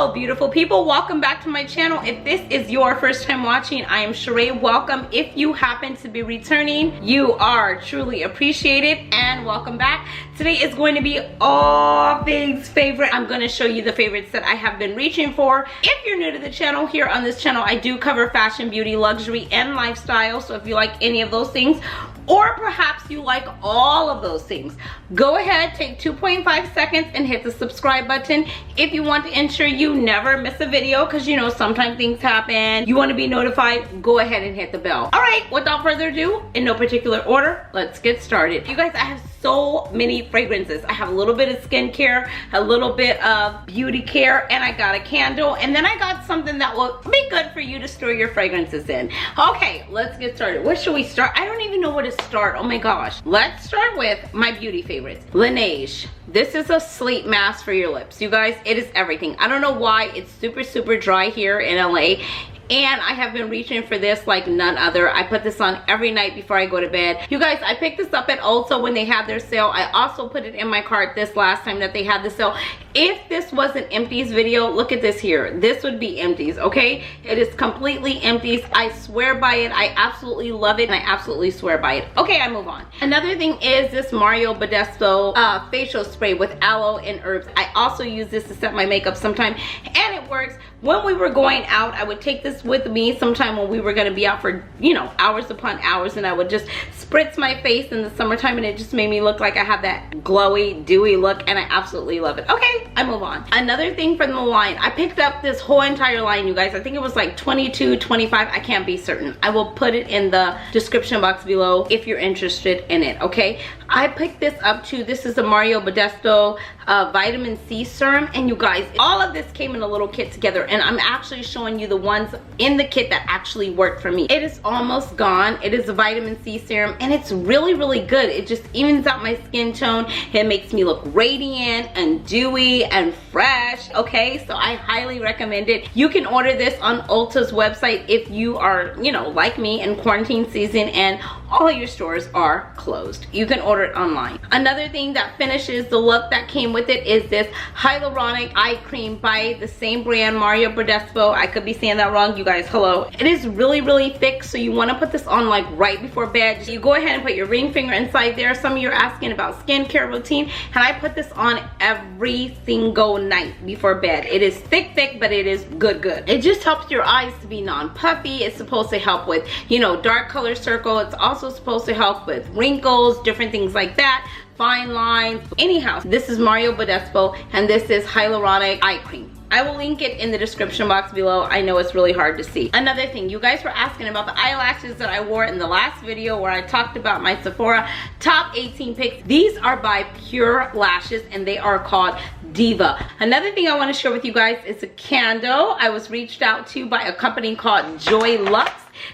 Hello beautiful people, welcome back to my channel. If this is your first time watching, I am Sheree. Welcome. If you happen to be returning, you are truly appreciated and welcome back. Today is going to be all things favorite. I'm going to show you the favorites that I have been reaching for. If you're new to the channel, here on this channel I do cover fashion, beauty, luxury, and lifestyle. So if you like any of those things, or perhaps you like all of those things, go ahead, take 2.5 seconds and hit the subscribe button. If you want to ensure you never miss a video, because you know sometimes things happen, you want to be notified, go ahead and hit the bell. All right, without further ado, in no particular order, let's get started. You guys, I have so many fragrances. I have a little bit of skincare, a little bit of beauty care, and I got a candle, and then I got something that will be good for you to store your fragrances in. Okay, let's get started. Where should we start? I don't even know where to start. Oh my gosh. Let's start with my beauty favorites. Laneige. This is a sleep mask for your lips. You guys, it is everything. I don't know why. It's super dry here in LA. And I have been reaching for this like none other. I put this on every night before I go to bed. You guys, I picked this up at Ulta when they had their sale. I also put it in my cart this last time that they had the sale. If this was an empties video, look at this here. This would be empties, okay? It is completely empties. I swear by it. I absolutely love it, and I absolutely swear by it. Okay, I move on. Another thing is this Mario Badescu facial spray with aloe and herbs. I also use this to set my makeup sometime, and it works. When we were going out, I would take this with me sometime when we were going to be out for, you know, hours upon hours, and I would just spritz my face in the summertime, and it just made me look like I have that glowy, dewy look, and I absolutely love it. Okay, I move on. Another thing from the line, I picked up this whole entire line, you guys. I think it was like 22, 25. I can't be certain. I will put it in the description box below if you're interested in it, okay? I picked this up too. This is the Mario Badescu vitamin C serum, and you guys, all of this came in a little kit together, and I'm actually showing you the ones in the kit that actually worked for me. It is almost gone. It is a vitamin C serum, and it's really good. It just evens out my skin tone. It makes me look radiant and dewy and fresh, okay? So I highly recommend it. You can order this on Ulta's website if you are, you know, like me, in quarantine season and all your stores are closed. You can order it online. Another thing that finishes the look that came with it is this hyaluronic eye cream by the same brand, Mario Badescu. I could be saying that wrong, you guys, hello. It is really thick, so you want to put this on like right before bed. You go ahead and put your ring finger inside there. Some of you are asking about skincare routine, and I put this on every single night before bed. It is thick, but it is good. It just helps your eyes to be non-puffy. It's supposed to help with, you know, dark color circle. It's also supposed to help with wrinkles, different things like that, fine lines. Anyhow, this is Mario Badescu, and this is hyaluronic eye cream. I will link it in the description box below. I know it's really hard to see. Another thing, you guys were asking about the eyelashes that I wore in the last video where I talked about my Sephora top 18 picks. These are by Pure Lashes, and they are called Diva. Another thing I want to share with you guys is a candle. I was reached out to by a company called Joy Luxe.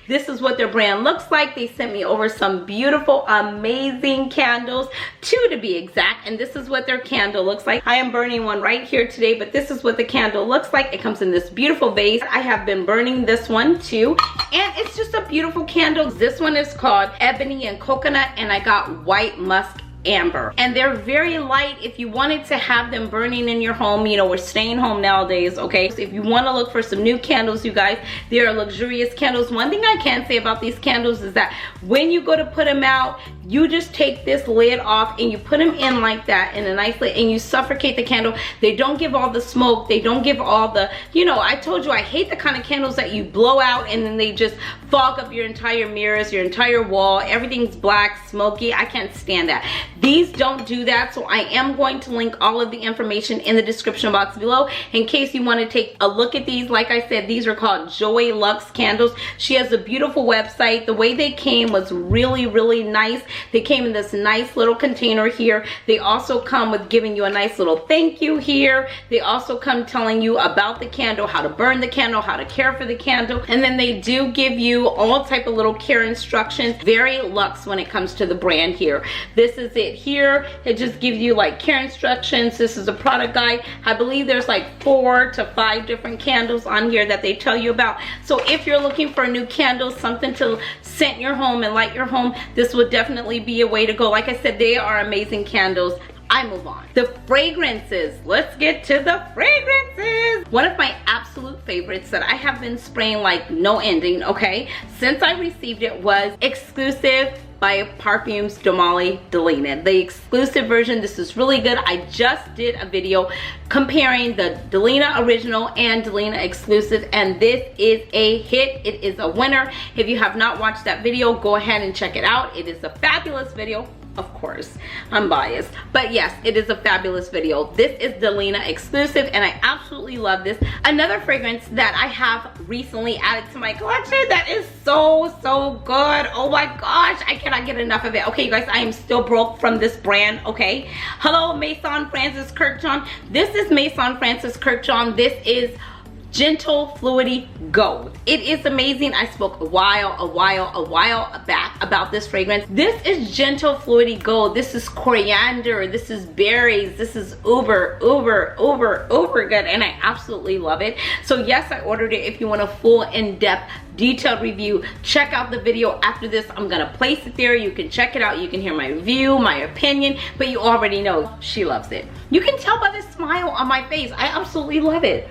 This is what their brand looks like. They sent me over some beautiful, amazing candles, 2 to be exact, and this is what their candle looks like. I am burning one right here today, but this is what the candle looks like. It comes in this beautiful vase. I have been burning this one too, and it's just a beautiful candle. This one is called Ebony and Coconut, and I got White Musk Amber, and they're very light. If you wanted to have them burning in your home, you know, we're staying home nowadays, okay? So if you want to look for some new candles, you guys, they are luxurious candles. One thing I can say about these candles is that when you go to put them out, you just take this lid off and you put them in like that in a nice lid, and you suffocate the candle. They don't give all the smoke. They don't give all the, you know, I told you I hate the kind of candles that you blow out and then they just fog up your entire mirrors, your entire wall. Everything's black, smoky. I can't stand that. These don't do that, so I am going to link all of the information in the description box below in case you want to take a look at these. Like I said, these are called Joy Luxe candles. She has a beautiful website. The way they came was really nice. They came in this nice little container here. They also come with giving you a nice little thank you here. They also come telling you about the candle, how to burn the candle, how to care for the candle, and then they do give you all type of little care instructions. Very luxe when it comes to the brand here. This is it here. It just gives you like care instructions. This is a product guide. I believe there's like 4 to 5 different candles on here that they tell you about. So if you're looking for a new candle, something to scent your home and light your home, this would definitely be a way to go. Like I said, they are amazing candles. I move on. The fragrances. Let's get to the fragrances. One of my absolute favorites that I have been spraying like no ending, okay, since I received it was Exclusive by Parfums Domali Delina. The exclusive version, this is really good. I just did a video comparing the Delina original and Delina exclusive, and this is a hit. It is a winner. If you have not watched that video, go ahead and check it out. It is a fabulous video. Of course, I'm biased, but yes, it is a fabulous video. This is Delina exclusive, and I absolutely love this. Another fragrance that I have recently added to my collection that is so good. Oh my gosh, I cannot get enough of it. Okay, you guys, I am still broke from this brand, okay? Hello, Maison Francis Kurkdjian. This is Maison Francis Kurkdjian. This is Gentle Fluidity Gold. It is amazing. I spoke a while back about this fragrance. This is Gentle Fluidity Gold. This is coriander. This is berries. This is uber good, and I absolutely love it. So yes, I ordered it. If you want a full in-depth detailed review, check out the video after this. I'm gonna place it there. You can check it out. You can hear my review, my opinion, but you already know she loves it. You can tell by the smile on my face. I absolutely love it.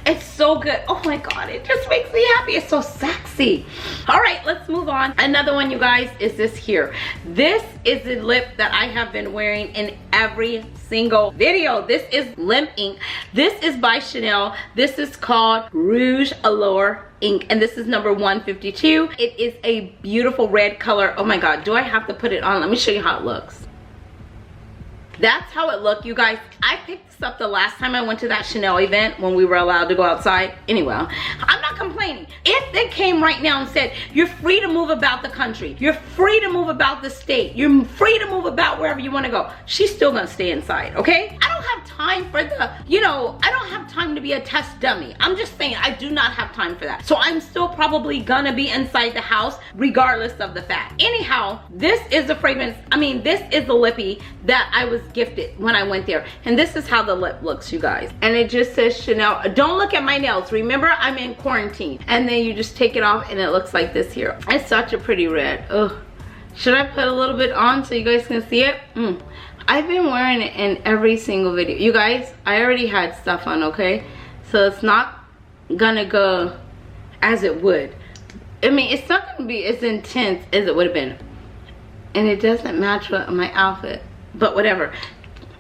It's so good. Oh my god, it just makes me happy. It's so sexy. All right, let's move on. Another one, you guys, is this here. This is the lip that I have been wearing in every single video. This is Lip Ink. This is by Chanel. This is called Rouge Allure Ink, and this is number 152. It is a beautiful red color. Oh my god, do I have to put it on? Let me show you how it looks. That's how it looked, you guys. I picked this up the last time I went to that Chanel event when we were allowed to go outside. Anyway, I'm not complaining. If they came right now and said, you're free to move about the country, you're free to move about the state, you're free to move about wherever you want to go, she's still gonna stay inside, okay? I don't have time for the, you know, I don't have time to be a test dummy. I'm just saying, I do not have time for that. So I'm still probably gonna be inside the house regardless of the fact. Anyhow, this is a fragrance, I mean, this is the lippy that I was gifted when I went there, and this is how the lip looks, you guys, and it just says Chanel. Don't look at my nails, remember I'm in quarantine. And then you just take it off and it looks like this here. It's such a pretty red. Ugh. Should I put a little bit on so you guys can see it? I've been wearing it in every single video, you guys. I already had stuff on, okay, so it's not gonna go as it would. I mean, it's not gonna be as intense as it would have been, and it doesn't match with my outfit, but whatever.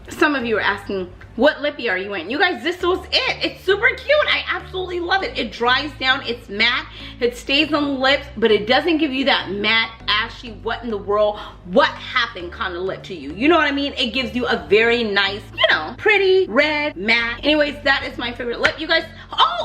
Some of you are asking, what lippy are you wearing? You guys, this was it. It's super cute. I absolutely love it. It dries down. It's matte. It stays on the lips, but it doesn't give you that matte, ashy, what in the world, what happened kind of lip to you. You know what I mean? It gives you a very nice, you know, pretty red matte. Anyways, that is my favorite lip, you guys. Oh,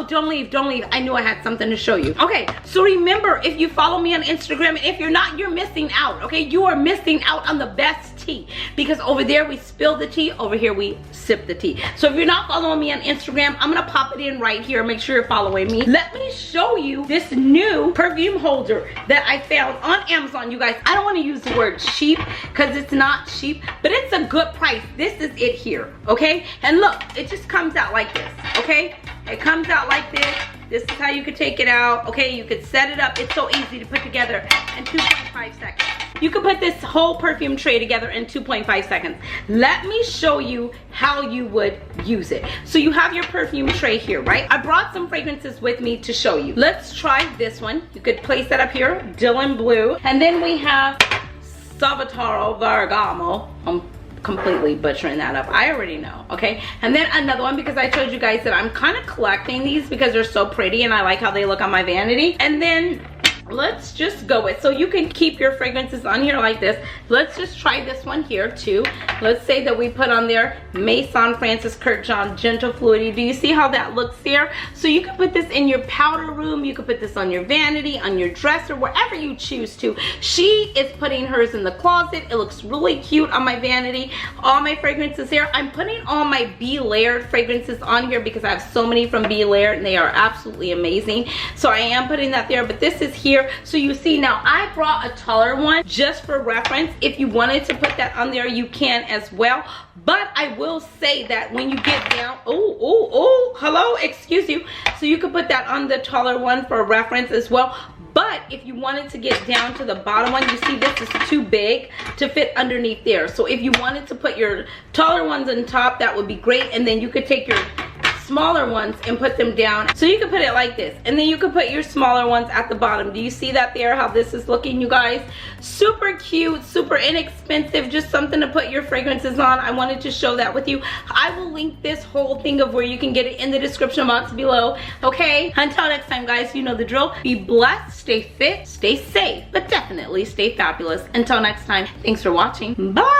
don't leave. I knew I had something to show you. Okay, so remember, if you follow me on Instagram, and if you're not, you're missing out, okay? You are missing out on the best tea, because over there we spill the tea, over here we sip the tea. So if you're not following me on Instagram, I'm gonna pop it in right here. Make sure you're following me. Let me show you this new perfume holder that I found on Amazon, you guys. I don't want to use the word cheap because it's not cheap, but it's a good price. This is it here, okay? And look, it just comes out like this, okay? It comes out like this. This is how you could take it out, okay? You could set it up. It's so easy to put together in 2.5 seconds. You could put this whole perfume tray together in 2.5 seconds. Let me show you how you would use it. So you have your perfume tray here, right? I brought some fragrances with me to show you. Let's try this one. You could place that up here, Dylan Blue. And then we have Salvatore Ferragamo. I'm completely butchering that up. I already know, okay? And then another one, because I told you guys that I'm kind of collecting these because they're so pretty and I like how they look on my vanity. And then let's just go with, so you can keep your fragrances on here like this. Let's just try this one here too. Let's say that we put on there Maison Francis Kurkdjian Gentle Fluidity. Do you see how that looks there? So you can put this in your powder room, you can put this on your vanity, on your dresser, wherever you choose to. She is putting hers in the closet. It looks really cute on my vanity. All my fragrances here. I'm putting all my Be Layered fragrances on here because I have so many from Be Layered and they are absolutely amazing. So I am putting that there, but this is here. So you see, now I brought a taller one just for reference. If you wanted to put that on there, you can as well. But I will say that when you get down, hello, excuse you. So you can put that on the taller one for reference as well. But if you wanted to get down to the bottom one, you see this is too big to fit underneath there. So if you wanted to put your taller ones on top, that would be great. And then you could take your smaller ones and put them down. So you can put it like this, and then you can put your smaller ones at the bottom. Do you see that there, how this is looking, you guys? Super cute, super inexpensive, just something to put your fragrances on. I wanted to show that with you. I will link this whole thing of where you can get it in the description box below. Okay, until next time, guys, you know the drill. Be blessed, stay fit, stay safe, but definitely stay fabulous. Until next time, thanks for watching. Bye.